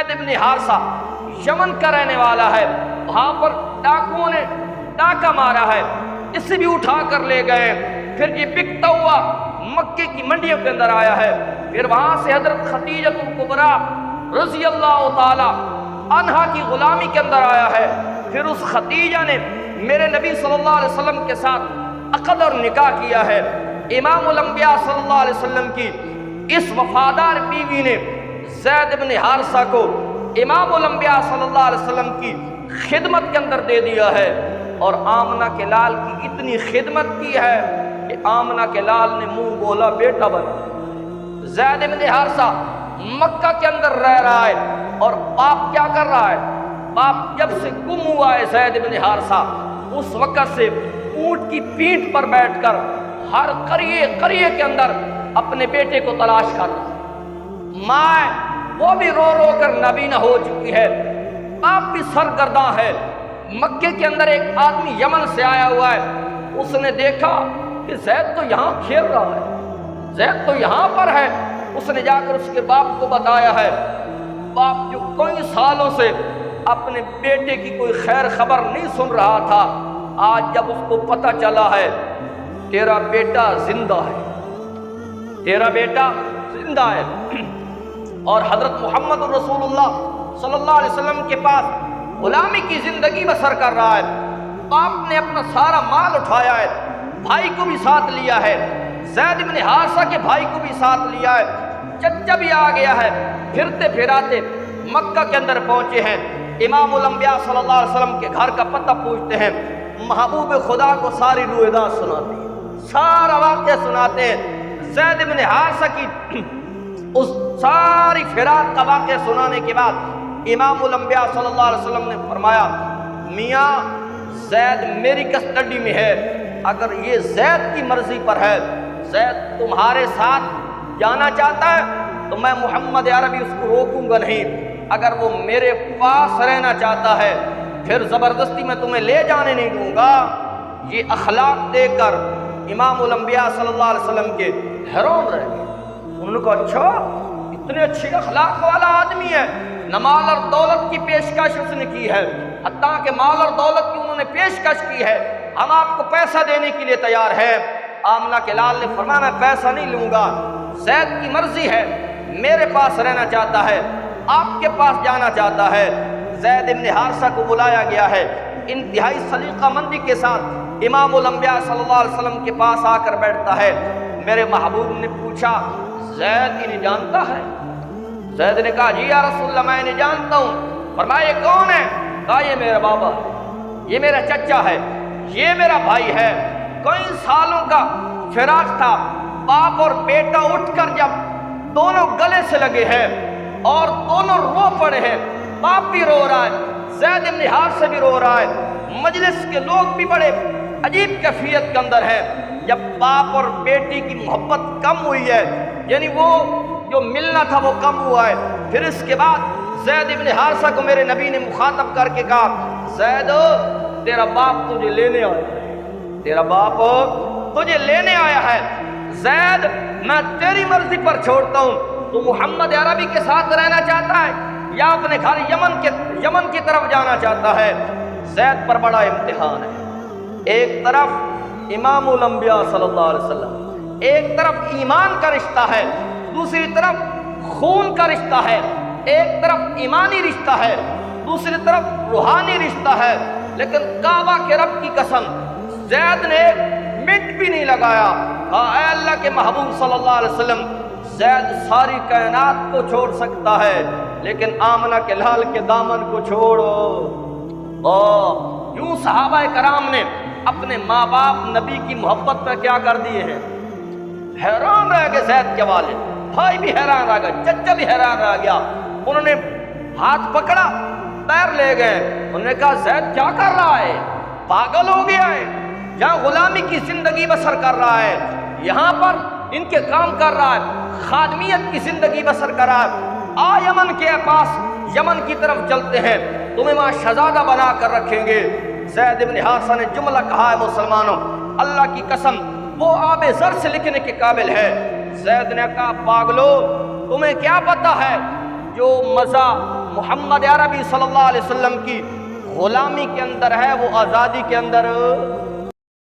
زید بن حارثہ یمن کا رہنے والا ہے، وہاں پر ڈاکوؤں نے ڈاکہ مارا ہے، اسے بھی اٹھا کر لے گئے، پھر یہ بکتا ہوا مکے کی منڈیوں کے اندر آیا ہے، پھر وہاں سے حضرت خدیجہ الکبریٰ رضی اللہ تعالی عنہا کی غلامی کے اندر آیا ہے، پھر اس خدیجہ نے میرے نبی صلی اللہ علیہ وسلم کے ساتھ عقد اور نکاح کیا ہے۔ امام الانبیاء صلی اللہ علیہ وسلم کی اس وفادار بیوی نے زید بن حارثہ کو امام الانبیاء صلی اللہ علیہ وسلم کی خدمت کے اندر دے دیا ہے، اور آمنہ کے لال کی اتنی خدمت کی ہے کہ آمنہ کے لال نے منہ بولا بیٹا بنا۔ زید بن حارثہ مکہ کے اندر رہ رہا ہے، اور باپ کیا کر رہا ہے؟ باپ جب سے گم ہوا ہے زید بن حارثہ، اس وقت سے اونٹ کی پیٹھ پر بیٹھ کر ہر قریے کے اندر اپنے بیٹے کو تلاش کر رہا ہے۔ ماں وہ بھی رو رو کر نابینا ہو چکی ہے، باپ بھی سرگرداں ہے۔ مکے کے اندر ایک آدمی یمن سے آیا ہوا ہے، اس نے دیکھا کہ زید تو یہاں کھیل رہا ہے، زید تو یہاں پر ہے، اس نے جا کر اس کے باپ کو بتایا ہے۔ باپ جو کئی سالوں سے اپنے بیٹے کی کوئی خیر خبر نہیں سن رہا تھا، آج جب اس کو پتہ چلا ہے تیرا بیٹا زندہ ہے، تیرا بیٹا زندہ ہے، اور حضرت محمد رسول اللہ صلی اللہ علیہ وسلم کے پاس غلامی کی زندگی بسر کر رہا ہے، باپ نے اپنا سارا مال اٹھایا ہے، بھائی کو بھی ساتھ لیا ہے، زید بن حارثہ کے بھائی کو بھی ساتھ لیا ہے، چچا بھی آ گیا ہے، پھرتے پھراتے مکہ کے اندر پہنچے ہیں۔ امام الانبیاء صلی اللہ علیہ وسلم کے گھر کا پتہ پوچھتے ہیں، محبوب خدا کو ساری رویداد سناتے ہیں، سارا واقعہ سناتے ہیں۔ زید بن حارثہ کی اس ساری فراق کا واقعہ سنانے کے بعد امام الانبیاء صلی اللہ علیہ وسلم نے فرمایا، میاں زید میری کسٹڈی میں ہے، اگر یہ زید کی مرضی پر ہے، زید تمہارے ساتھ جانا چاہتا ہے تو میں محمد عربی اس کو روکوں گا نہیں، اگر وہ میرے پاس رہنا چاہتا ہے پھر زبردستی میں تمہیں لے جانے نہیں دوں گا۔ یہ اخلاق دے کر امام الانبیاء صلی اللہ علیہ وسلم کے حیران رہ گئے۔ انہوں نے کہا اچھا اتنے اچھے اخلاق والا آدمی ہے، نہ مال اور دولت کی پیشکش اس نے کی ہے، حتیٰ کہ مال اور دولت کی انہوں نے پیشکش کی ہے، ہم آپ کو پیسہ دینے کے لیے تیار ہیں۔ آمنہ کے لال نے فرمایا میں پیسہ نہیں لوں گا، زید کی مرضی ہے، میرے پاس رہنا چاہتا ہے، آپ کے پاس جانا چاہتا ہے۔ زید بن حارثہ کو بلایا گیا ہے، انتہائی سلیقہ مندی کے ساتھ امام الانبیاء صلی اللہ علیہ وسلم کے پاس آ کر بیٹھتا ہے۔ میرے محبوب نے پوچھا زید انہیں جانتا ہے؟ زید نے کہا جی یا رسول اللہ میں انہیں جانتا ہوں۔ فرمایا یہ کون ہے؟ کہا یہ میرا بابا ہے، یہ میرا چچا ہے، یہ میرا بھائی ہے۔ کئی سالوں کا فراق تھا، باپ اور بیٹا اٹھ کر جب دونوں گلے سے لگے ہیں اور دونوں رو پڑے ہیں، باپ بھی رو رہا ہے، زید بن حارثہ بھی رو رہا ہے، مجلس کے لوگ بھی بڑے عجیب کیفیت کے اندر ہیں۔ جب باپ اور بیٹی کی محبت کم ہوئی ہے، یعنی وہ جو ملنا تھا وہ کم ہوا ہے، پھر اس کے بعد زید بن حارثہ کو میرے نبی نے مخاطب کر کے کہا زید تیرا باپ تجھے لینے آیا ہے، تیرا باپ تجھے لینے آیا ہے، زید میں تیری مرضی پر چھوڑتا ہوں، تو محمد عربی کے ساتھ رہنا چاہتا ہے یا اپنے گھر یمن کی طرف جانا چاہتا ہے؟ زید پر بڑا امتحان ہے، ایک طرف امام الانبیاء صلی اللہ علیہ وسلم، ایک طرف ایمان کا رشتہ ہے، دوسری طرف خون کا رشتہ ہے، ایک طرف ایمانی رشتہ ہے، دوسری طرف روحانی رشتہ ہے، لیکن کعبہ کے رب کی قسم زید نے ایک منٹ بھی نہیں لگایا، کہا اے اللہ کے محبوب صلی اللہ علیہ وسلم زید ساری کائنات کو چھوڑ سکتا ہے لیکن آمنہ کے لال کے دامن کو چھوڑو۔ یوں صحابہ کرام نے اپنے ماں باپ نبی کی محبت پر کیا کر دیے ہیں، حیران رہ گئے۔ زید کے والد بھائی بھی حیران رہ گئے، چچا بھی حیران رہ گیا، انہوں نے ہاتھ پکڑا، پیر لے گئے، انہوں نے کہا زید کیا کر رہا ہے، پاگل ہو گیا ہے، جہاں غلامی کی زندگی بسر کر رہا ہے یہاں پر ان کے کام کر رہا ہے، خادمیت کی زندگی بسر کر رہا ہے، آ یمن کے پاس، یمن کی طرف چلتے ہیں، تمہیں وہاں شہزادہ بنا کر رکھیں گے۔ زید بن حارثہ نے جملہ کہا ہے مسلمانوں، اللہ کی قسم وہ آب زر سے لکھنے کے قابل ہے۔ زید نے کہا پاگلو تمہیں کیا پتا ہے جو مزہ محمد عربی صلی اللہ علیہ وسلم کی غلامی کے اندر ہے، وہ آزادی کے اندر